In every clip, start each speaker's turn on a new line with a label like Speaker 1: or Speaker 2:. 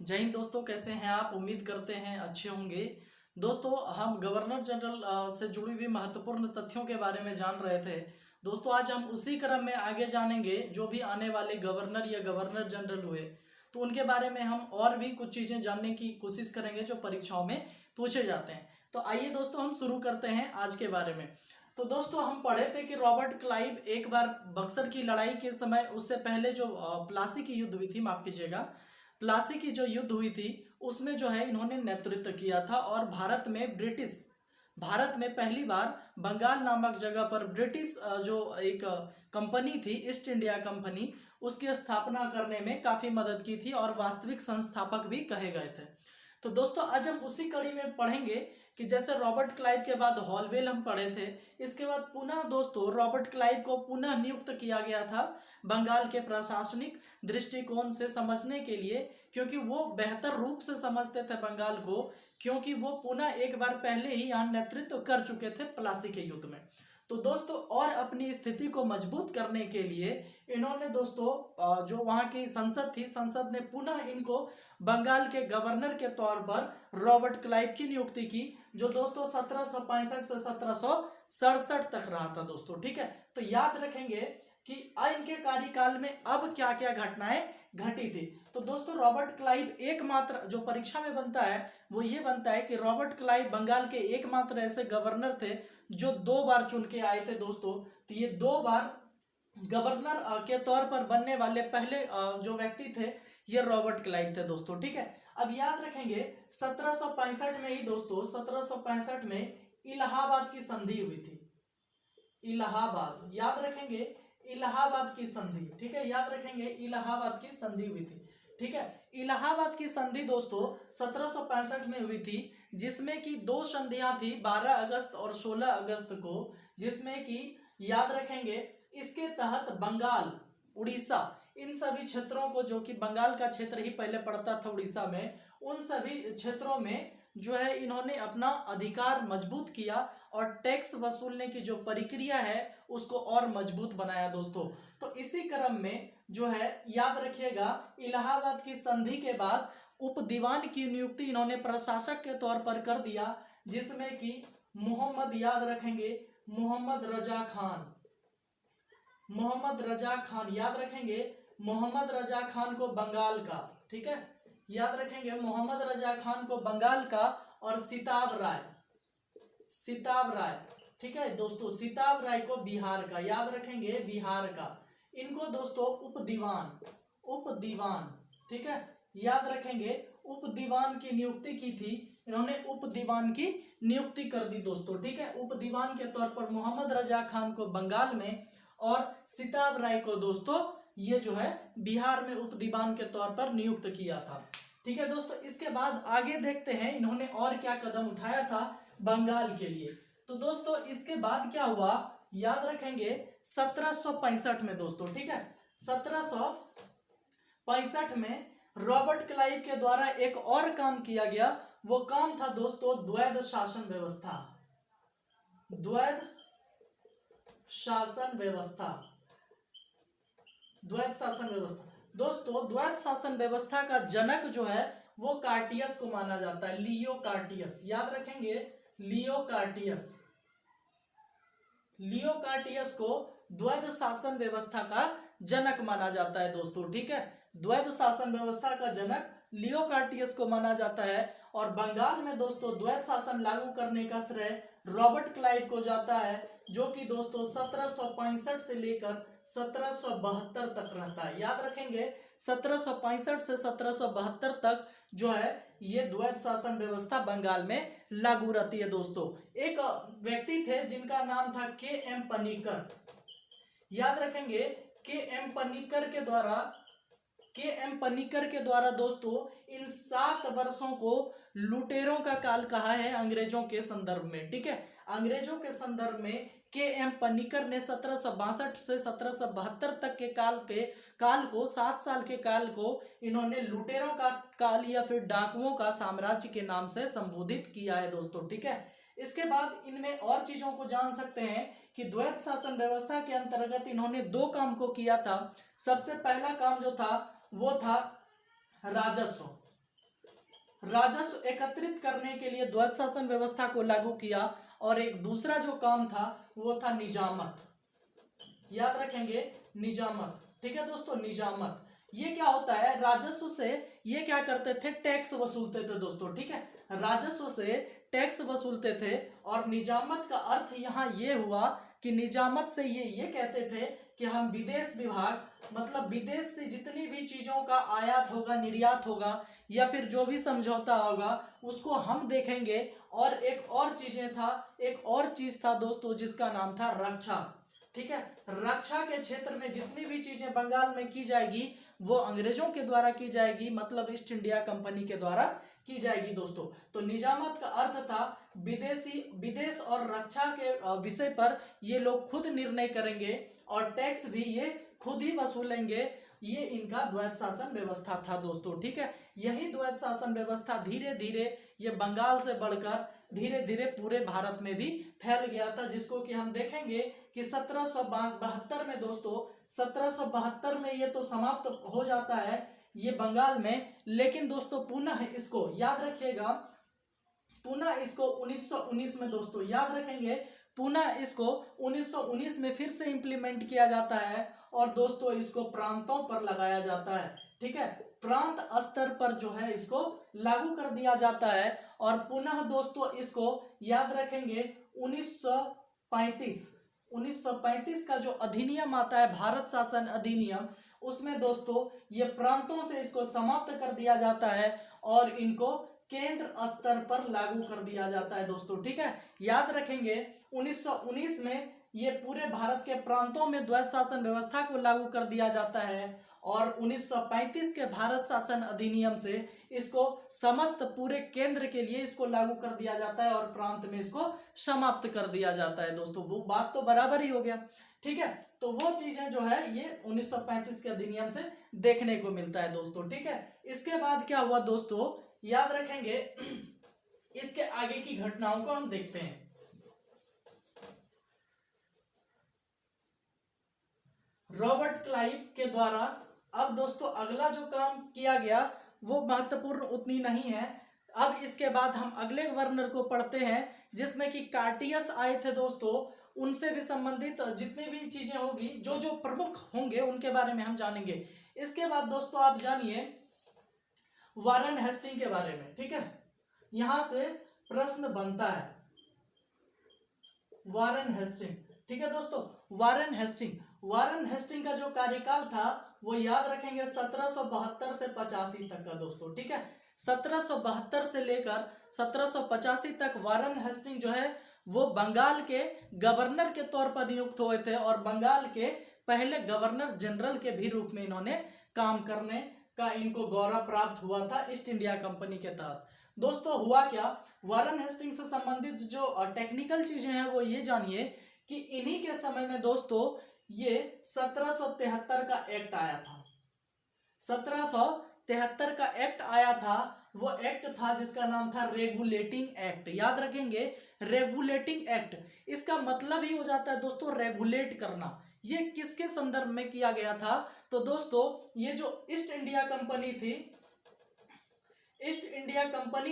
Speaker 1: जय हिंद दोस्तों, कैसे हैं आप? उम्मीद करते हैं अच्छे होंगे। दोस्तों, हम गवर्नर जनरल से जुड़ी हुई महत्वपूर्ण तथ्यों के बारे में जान रहे थे। दोस्तों, आज हम उसी क्रम में आगे जानेंगे जो भी आने वाले गवर्नर या गवर्नर जनरल हुए, तो उनके बारे में हम और भी कुछ चीज़ें जानने की कोशिश करेंगे जो परीक्षाओं में पूछे जाते हैं। तो आइए दोस्तों, हम शुरू करते हैं आज के बारे में। तो दोस्तों, हम पढ़े थे कि रॉबर्ट क्लाइव एक बार बक्सर की लड़ाई के समय, उससे पहले जो प्लासी की युद्ध हुई थी, माफ कीजिएगा, प्लासी की जो युद्ध हुई थी उसमें जो है इन्होंने नेतृत्व किया था। और भारत में पहली बार बंगाल नामक जगह पर ब्रिटिश जो एक कंपनी थी, ईस्ट इंडिया कंपनी, उसकी स्थापना करने में काफ़ी मदद की थी और वास्तविक संस्थापक भी कहे गए थे। तो दोस्तों, आज हम उसी कड़ी में पढ़ेंगे कि जैसे रॉबर्ट क्लाइव के बाद हॉलवेल हम पढ़े थे, इसके बाद पुनः दोस्तों रॉबर्ट क्लाइव को पुनः नियुक्त किया गया था बंगाल के प्रशासनिक दृष्टिकोण से समझने के लिए, क्योंकि वो बेहतर रूप से समझते थे बंगाल को, क्योंकि वो पुनः एक बार पहले ही यहाँ नेतृत्व कर चुके थे प्लासी के युद्ध में। तो दोस्तों, और अपनी स्थिति को मजबूत करने के लिए इन्होंने दोस्तों जो वहाँ की संसद थी, संसद ने पुनः इनको बंगाल के गवर्नर के तौर पर रॉबर्ट क्लाइव की नियुक्ति की, जो दोस्तों 1765 से 1767 तक रहा था दोस्तों। ठीक है, तो याद रखेंगे कि इनके कार्यकाल में अब क्या क्या घटनाएं घटी थी। तो दोस्तों, रॉबर्ट क्लाइव एकमात्र जो परीक्षा में बनता है वो ये बनता है कि रॉबर्ट क्लाइव बंगाल के एकमात्र ऐसे गवर्नर थे जो 2 बार चुन के आए थे दोस्तों। तो ये 2 बार गवर्नर के तौर पर बनने वाले पहले जो व्यक्ति थे, ये रॉबर्ट क्लाइव थे दोस्तों। ठीक है, अब याद रखेंगे 1765 में ही दोस्तों, 1765 में इलाहाबाद की संधि हुई थी। इलाहाबाद, याद रखेंगे, इलाहाबाद की संधि। ठीक है, याद रखेंगे, इलाहाबाद की संधि हुई थी। ठीक है, इलाहाबाद की संधि दोस्तों 1765 में हुई थी, जिसमें कि 2 संधियां थी, 12 अगस्त और 16 अगस्त को, जिसमें कि याद रखेंगे इसके तहत बंगाल, उड़ीसा, इन सभी क्षेत्रों को, जो कि बंगाल का क्षेत्र ही पहले पड़ता था उड़ीसा में, उन सभी क्षेत्रों में जो है इन्होंने अपना अधिकार मजबूत किया और टैक्स वसूलने की जो प्रक्रिया है उसको और मजबूत बनाया दोस्तों। तो इसी क्रम में जो है याद रखिएगा, इलाहाबाद की संधि के बाद उप दीवान की नियुक्ति इन्होंने प्रशासक के तौर पर कर दिया, जिसमें कि मोहम्मद, याद रखेंगे, मोहम्मद रजा खान, मोहम्मद रजा खान, याद रखेंगे, मोहम्मद रजा खान को बंगाल का, ठीक है, याद रखेंगे मोहम्मद रजा खान को बंगाल का, और सिताब राय, सिताब राय, ठीक है दोस्तों, सिताब राय को बिहार का, याद रखेंगे बिहार का, इनको दोस्तों उप दीवान, उप दीवान, ठीक है, याद रखेंगे उप दीवान की नियुक्ति की थी इन्होंने, उप दीवान की नियुक्ति कर दी दोस्तों। ठीक है, उप दीवान के तौर पर मोहम्मद रजा खान को बंगाल में और सिताब राय को दोस्तों ये जो है बिहार में उप दीवान के तौर पर नियुक्त किया था। ठीक है दोस्तों, इसके बाद आगे देखते हैं इन्होंने और क्या कदम उठाया था बंगाल के लिए। तो दोस्तों, इसके बाद क्या हुआ, याद रखेंगे 1765 में दोस्तों, ठीक है, 1765 में रॉबर्ट क्लाइव के द्वारा एक और काम किया गया। वो काम था दोस्तों द्वैध शासन व्यवस्था, द्वैध शासन व्यवस्था, द्वैध शासन व्यवस्था। दोस्तों, द्वैध शासन व्यवस्था का जनक जो है वो कार्टियस को माना जाता है, लियो कार्टियस, याद रखेंगे, लियो कार्टियस, लियो कार्टियस को द्वैध शासन व्यवस्था का जनक माना जाता है दोस्तों। ठीक है, द्वैध शासन व्यवस्था का जनक लियो कार्टियस को माना जाता है। और बंगाल में दोस्तों द्वैध शासन लागू करने का श्रेय रॉबर्ट क्लाइव को जाता है, जो कि दोस्तों 1765 से लेकर 1772 तक रहता है। याद रखेंगे 1765 से 1772 तक जो है ये द्वैध शासन व्यवस्था बंगाल में लागू रहती है दोस्तों। एक व्यक्ति थे जिनका नाम था के एम पनिकर, याद रखेंगे, के एम पनिकर के द्वारा दोस्तों इन 7 वर्षों को लुटेरों का काल कहा है अंग्रेजों के संदर्भ में। ठीक है, अंग्रेजों के संदर्भ में के एम पनिकर ने 1762 से 1772 तक के काल को 7 साल के काल को इन्होंने लुटेरों का काल या फिर डाकुओं का साम्राज्य के नाम से संबोधित किया है दोस्तों। ठीक है, इसके बाद इनमें और चीजों को जान सकते हैं कि द्वैध शासन व्यवस्था के अंतर्गत इन्होंने 2 काम को किया था। सबसे पहला काम जो था वो था राजस्व, राजस्व एकत्रित करने के लिए द्वैत शासन व्यवस्था को लागू किया, और एक दूसरा जो काम था वो था निजामत। याद रखेंगे, निजामत। ठीक है दोस्तों, निजामत ये क्या होता है, राजस्व से ये क्या करते थे, टैक्स वसूलते थे दोस्तों। ठीक है, राजस्व से टैक्स वसूलते थे। और निजामत का अर्थ यहाँ ये हुआ कि निजामत से ये कहते थे कि हम विदेश विभाग, मतलब विदेश से जितनी भी चीजों का आयात होगा, निर्यात होगा, या फिर जो भी समझौता होगा उसको हम देखेंगे। और एक और चीज था दोस्तों जिसका नाम था रक्षा। ठीक है, रक्षा के क्षेत्र में जितनी भी चीजें बंगाल में की जाएगी वो अंग्रेजों के द्वारा की जाएगी, मतलब ईस्ट इंडिया कंपनी के द्वारा की जाएगी दोस्तों। तो निजामत का अर्थ था विदेश और रक्षा के विषय पर ये लोग खुद निर्णय करेंगे और टैक्स भी ये खुद ही वसूलेंगे। ये इनका द्वैत शासन व्यवस्था था दोस्तों। ठीक है, यही द्वैत शासन व्यवस्था धीरे धीरे ये बंगाल से बढ़कर धीरे धीरे पूरे भारत में भी फैल गया था, जिसको कि हम देखेंगे कि 1772 में दोस्तों, 1772 में ये तो समाप्त हो जाता है ये बंगाल में। लेकिन दोस्तों पुनः इसको याद रखिएगा, पुनः इसको 1919 में दोस्तों याद रखेंगे, पुनः इसको 1919 में फिर से इंप्लीमेंट किया जाता है। और दोस्तों इसको प्रांतों पर लगाया जाता है। ठीक है, प्रांत स्तर पर जो है इसको लागू कर दिया जाता है। और पुनः दोस्तों इसको याद रखेंगे 1935 का जो अधिनियम आता है, भारत शासन अधिनियम, उसमें दोस्तों ये प्रांतों से इसको समाप्त कर दिया जाता है और इनको केंद्र स्तर पर लागू कर दिया जाता है दोस्तों। ठीक है, याद रखेंगे 1919 में ये पूरे भारत के प्रांतों में द्वैत शासन व्यवस्था को लागू कर दिया जाता है और 1935 के भारत शासन अधिनियम से इसको समस्त पूरे केंद्र के लिए इसको लागू कर दिया जाता है और प्रांत में इसको समाप्त कर दिया जाता है दोस्तों। वो बात तो बराबर ही हो गया। ठीक है, तो वो चीजें जो है ये 1935 के अधिनियम से देखने को मिलता है दोस्तों। ठीक है, इसके बाद क्या हुआ दोस्तों, याद रखेंगे, इसके आगे की घटनाओं को हम देखते हैं। रॉबर्ट क्लाइव के द्वारा अब दोस्तों अगला जो काम किया गया वो महत्वपूर्ण उतनी नहीं है। अब इसके बाद हम अगले गवर्नर को पढ़ते हैं जिसमें कि कार्टियस आए थे दोस्तों। उनसे भी संबंधित जितनी भी चीजें होगी, जो जो प्रमुख होंगे उनके बारे में हम जानेंगे। इसके बाद दोस्तों आप जानिए वारेन हेस्टिंग के बारे में। ठीक है, यहां से प्रश्न बनता है वारेन हेस्टिंग। ठीक है दोस्तों, वारेन हेस्टिंग का जो कार्यकाल था वो याद रखेंगे 1772 से 85 तक का दोस्तों। ठीक है, 1772 से लेकर 1785 तक वारेन हेस्टिंग जो है वो बंगाल के गवर्नर के तौर पर नियुक्त हुए थे और बंगाल के पहले गवर्नर जनरल के भी रूप में इन्होंने काम करने का इनको गौरव प्राप्त हुआ था ईस्ट इंडिया कंपनी के तहत। दोस्तों हुआ क्या, वारेन हेस्टिंग से संबंधित जो टेक्निकल चीजें हैं वो ये जानिए कि इन्हीं के समय में दोस्तों ये 1773 का एक्ट आया था। 1773 का एक्ट आया था, वो एक्ट था जिसका नाम था रेगुलेटिंग एक्ट। याद रखेंगे, रेगुलेटिंग एक्ट, इसका मतलब ही हो जाता है दोस्तों रेगुलेट करना। ये किसके संदर्भ में किया गया था, तो दोस्तों ये जो ईस्ट इंडिया कंपनी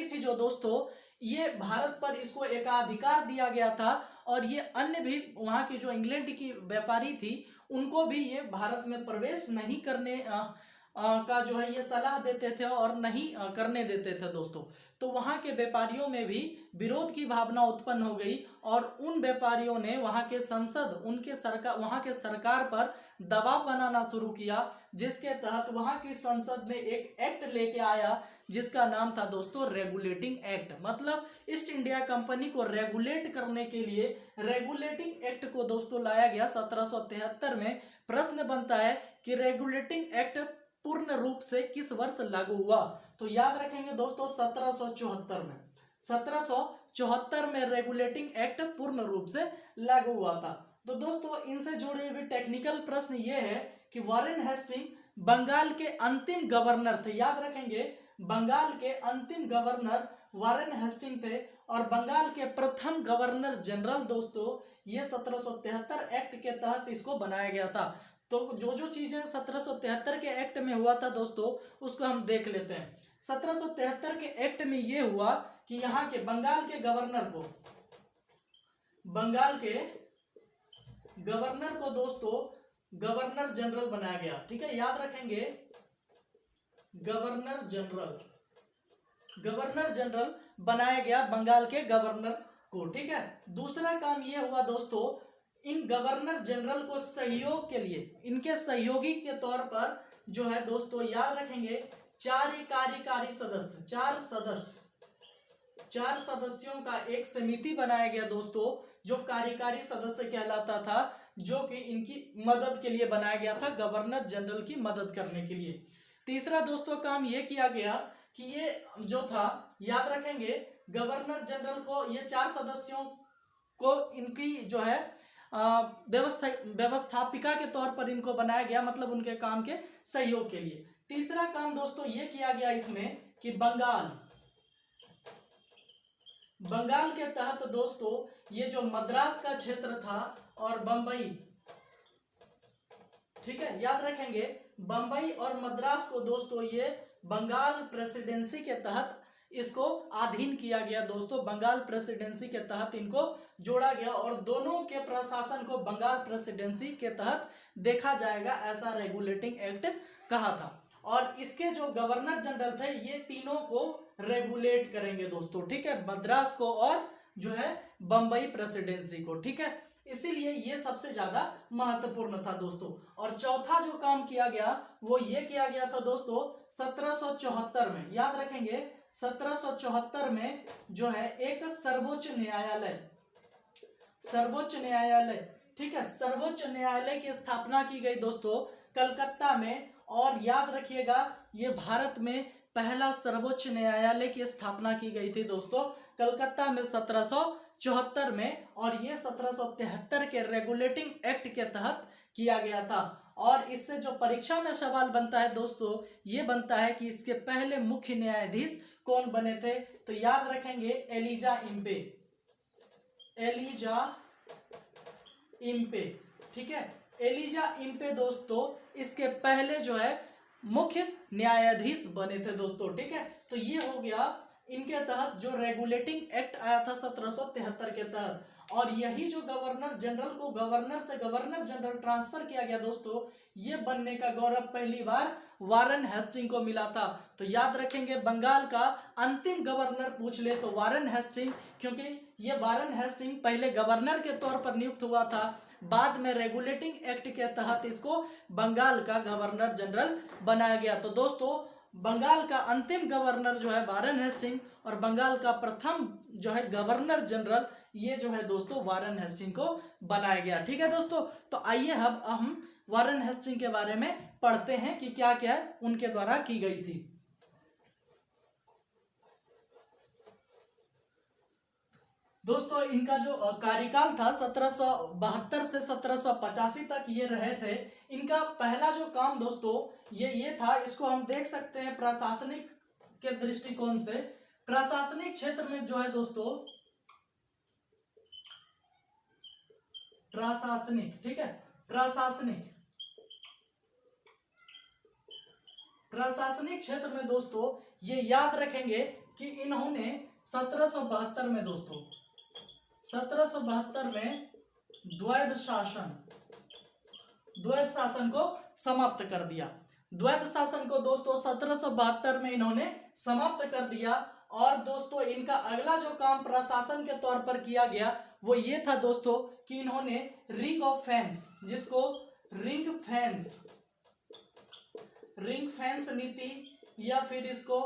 Speaker 1: थी जो दोस्तों, ये भारत पर इसको एकाधिकार दिया गया था और ये अन्य भी वहां की जो इंग्लैंड की व्यापारी थी उनको भी ये भारत में प्रवेश नहीं करने का जो है ये सलाह देते थे और नहीं करने देते थे दोस्तों। तो वहां के व्यापारियों में भी विरोध की भावना उत्पन्न हो गई और उन व्यापारियों ने वहां के संसद वहां के सरकार पर दबाव बनाना शुरू किया, जिसके तहत वहां की संसद ने एक एक्ट लेके आया जिसका नाम था दोस्तों रेगुलेटिंग एक्ट। मतलब ईस्ट इंडिया कंपनी को रेगुलेट करने के लिए रेगुलेटिंग एक्ट को दोस्तों लाया गया 1773 में। प्रश्न बनता है कि रेगुलेटिंग एक्ट पूर्ण रूप से किस वर्ष लागू हुआ, तो याद रखेंगे दोस्तों 1774 में रेगुलेटिंग एक्ट पूर्ण रूप से लागू हुआ था। तो दोस्तों इनसे जुड़े हुए टेक्निकल प्रश्न ये है कि वारेन हेस्टिंग बंगाल के अंतिम गवर्नर थे। याद रखेंगे, बंगाल के अंतिम गवर्नर वारेन हेस्टिंग थे और बंगाल के प्रथम गवर्नर जनरल दोस्तों ये 1773 एक्ट के तहत इसको बनाया गया था। तो जो जो चीजें 1773 के एक्ट में हुआ था दोस्तों उसको हम देख लेते हैं। 1773 के एक्ट में ये हुआ कि यहाँ के बंगाल के गवर्नर को दोस्तों गवर्नर जनरल बनाया गया। ठीक है, याद रखेंगे, गवर्नर जनरल बनाया गया बंगाल के गवर्नर को। ठीक है, दूसरा काम यह हुआ दोस्तों, इन गवर्नर जनरल को सहयोग के लिए, इनके सहयोगी के तौर पर जो है दोस्तों याद रखेंगे, चार सदस्यों का एक समिति बनाया गया दोस्तों, जो कार्यकारी सदस्य कहलाता था, जो कि इनकी मदद के लिए बनाया गया था, गवर्नर जनरल की मदद करने के लिए। तीसरा दोस्तों काम यह किया गया कि ये जो था याद रखेंगे, गवर्नर जनरल को, ये चार सदस्यों को इनकी जो है व्यवस्थापिका के तौर पर इनको बनाया गया, मतलब उनके काम के सहयोग के लिए। तीसरा काम दोस्तों ये किया गया इसमें कि बंगाल के तहत दोस्तों ये जो मद्रास का क्षेत्र था और बंबई, ठीक है, याद रखेंगे, बंबई और मद्रास को दोस्तों ये बंगाल प्रेसिडेंसी के तहत इसको अधीन किया गया दोस्तों, बंगाल प्रेसिडेंसी के तहत इनको जोड़ा गया और दोनों के प्रशासन को बंगाल प्रेसिडेंसी के तहत देखा जाएगा, ऐसा रेगुलेटिंग एक्ट कहा था। और इसके जो गवर्नर जनरल थे ये तीनों को रेगुलेट करेंगे दोस्तों। ठीक है, मद्रास को और जो है बंबई प्रेसिडेंसी को। ठीक है, इसीलिए ये सबसे ज्यादा महत्वपूर्ण था दोस्तों। और चौथा जो काम किया गया वो ये किया गया था दोस्तों 1774 में, याद रखेंगे 1774 में जो है एक सर्वोच्च न्यायालय, ठीक है, सर्वोच्च न्यायालय की स्थापना की गई दोस्तों कलकत्ता में। और याद रखिएगा ये भारत में पहला सर्वोच्च न्यायालय की स्थापना की गई थी दोस्तों कलकत्ता में 1774 में, और ये 1773 के रेगुलेटिंग एक्ट के तहत किया गया था। और इससे जो परीक्षा में सवाल बनता है दोस्तों, ये बनता है कि इसके पहले मुख्य न्यायाधीश कौन बने थे, तो याद रखेंगे एलिजा इम्पे। ठीक है, एलिजा इम्पे दोस्तों इसके पहले जो है मुख्य न्यायाधीश बने थे दोस्तों। ठीक है, तो ये हो गया इनके तहत जो रेगुलेटिंग एक्ट आया था 1773 के तहत। और यही जो गवर्नर जनरल को गवर्नर से गवर्नर जनरल ट्रांसफर किया गया दोस्तों, ये बनने का गौरव पहली बार वारन हेस्टिंग को मिला था। तो याद रखेंगे बंगाल का अंतिम गवर्नर पूछ ले तो वारन हेस्टिंग, क्योंकि ये वारन हेस्टिंग पहले गवर्नर के तौर पर नियुक्त हुआ था, बाद में रेगुलेटिंग एक्ट के तहत इसको बंगाल का गवर्नर जनरल बनाया गया। तो दोस्तों बंगाल का अंतिम गवर्नर जो है वारन हेस्टिंग और बंगाल का प्रथम जो है गवर्नर जनरल ये जो है दोस्तों वारन हेस्टिंग को बनाया गया। ठीक है दोस्तों, तो आइए अब हम वारन हेस्टिंग के बारे में पढ़ते हैं कि क्या क्या उनके द्वारा की गई थी। दोस्तों इनका जो कार्यकाल था 1772 से 1785 तक ये रहे थे। इनका पहला जो काम दोस्तों ये था, इसको हम देख सकते हैं प्रशासनिक के दृष्टिकोण से। प्रशासनिक क्षेत्र में जो है दोस्तों प्रशासनिक, ठीक है, प्रशासनिक क्षेत्र में दोस्तों ये याद रखेंगे कि इन्होंने 1772 में दोस्तों 1772 में द्वैध शासन को समाप्त कर दिया। द्वैध शासन को दोस्तों 1772 में इन्होंने समाप्त कर दिया। और दोस्तों इनका अगला जो काम प्रशासन के तौर पर किया गया वो ये था दोस्तों कि इन्होंने रिंग ऑफ फेंस, जिसको रिंग फेंस नीति या फिर इसको